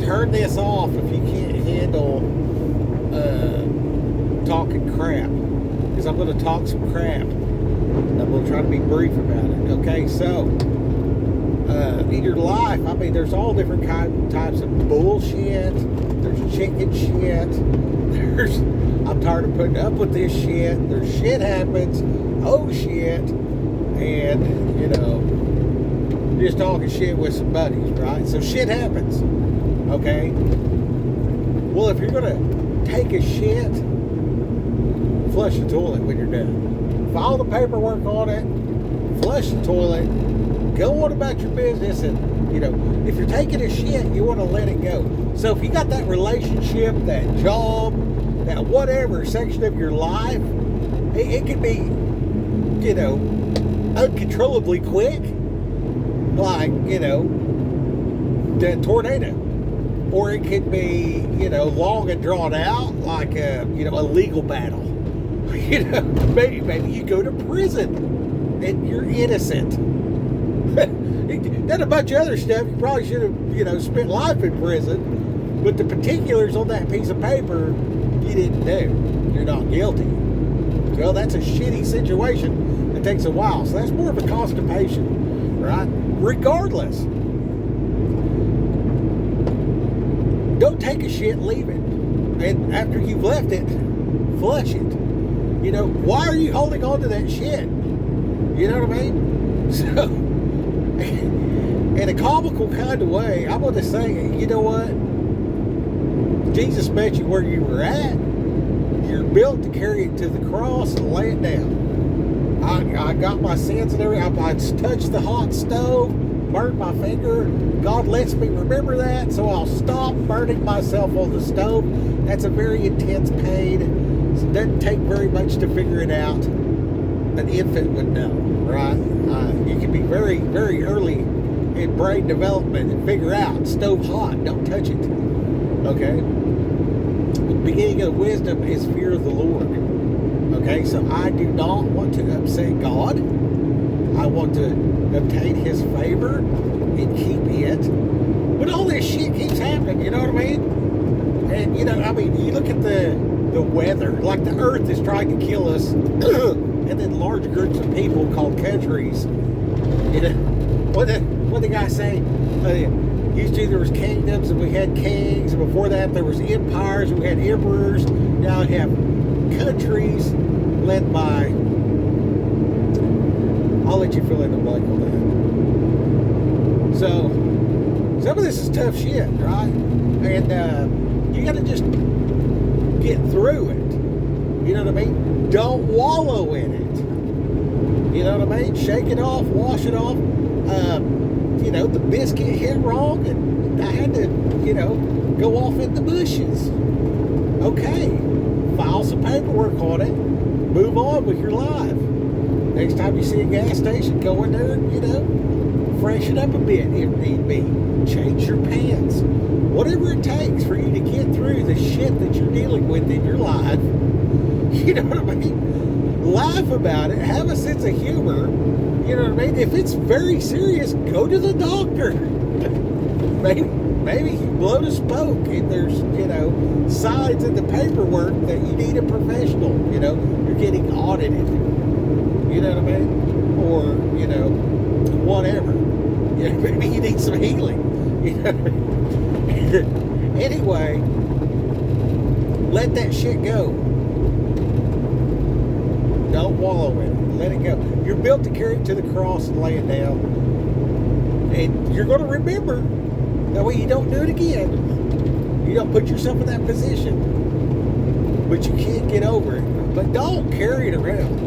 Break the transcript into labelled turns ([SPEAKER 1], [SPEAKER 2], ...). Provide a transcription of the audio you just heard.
[SPEAKER 1] turn this off if you can't handle talking crap, because I'm going to talk some crap. I'm going to try to be brief about it. Okay, so in your life, I mean, there's all different types of bullshit. There's chicken shit. I'm tired of putting up with this shit. There's shit happens. Oh shit. And, just talking shit with some buddies, right? So shit happens. Okay? Well, if you're going to take a shit, flush the toilet when you're done. File the paperwork on it. Flush the toilet. Go on about your business. And, if you're taking a shit, you want to let it go. So if you got that relationship, that job, that whatever section of your life, it can be, uncontrollably quick, like, the tornado. Or it could be, long and drawn out, like a legal battle. Maybe you go to prison and you're innocent. Then a bunch of other stuff, you probably should have, spent life in prison. But the particulars on that piece of paper, you didn't do. You're not guilty. Well, that's a shitty situation. It takes a while. So that's more of a constipation, right? Regardless. Don't take a shit, leave it. And after you've left it, flush it. Why are you holding on to that shit? You know what I mean? So, in a comical kind of way, I'm going to say, you know what? Jesus met you where you were at. You're built to carry it to the cross and lay it down. I got my sins and everything. I touched the hot stove, burned my finger. God lets me remember that, so I'll stop burning myself on the stove. That's a very intense pain. So it doesn't take very much to figure it out. An infant would know, right? You can be very, very early in brain development and figure out stove hot, don't touch it. Okay? The beginning of wisdom is fear of the Lord. Okay, so I do not want to upset God. I want to obtain His favor and keep it. But all this shit keeps happening, you know what I mean? And, you look at the weather, like the earth is trying to kill us, and then large groups of people called countries. What the guy say? Used to there was kingdoms and we had kings, and before that there was empires and we had emperors. Now we have countries led by, I'll let you fill in the blank on that. So some of this is tough shit, right? And you got to just get through it. You know what I mean? Don't wallow in it. You know what I mean? Shake it off, wash it off. The biscuit hit wrong and I had to, go off in the bushes. Okay. File some paperwork on it. Move on with your life. Next time you see a gas station, go in there and, freshen up a bit if need be. Change your pants. Whatever it takes for you to get through the shit that you're dealing with in your life. You know what I mean? Laugh about it. Have a sense of humor. You know what I mean? If it's very serious, go to the doctor. Maybe you blow the spoke and there's, signs in the paperwork that you need a professional. You're getting audited. You know what I mean? Or, whatever. Maybe you need some healing. Anyway, let that shit go. Don't wallow in it. Let it go. You're built to carry it to the cross and lay it down. And you're going to remember. That way you don't do it again. You don't put yourself in that position. But you can't get over it. But don't carry it around.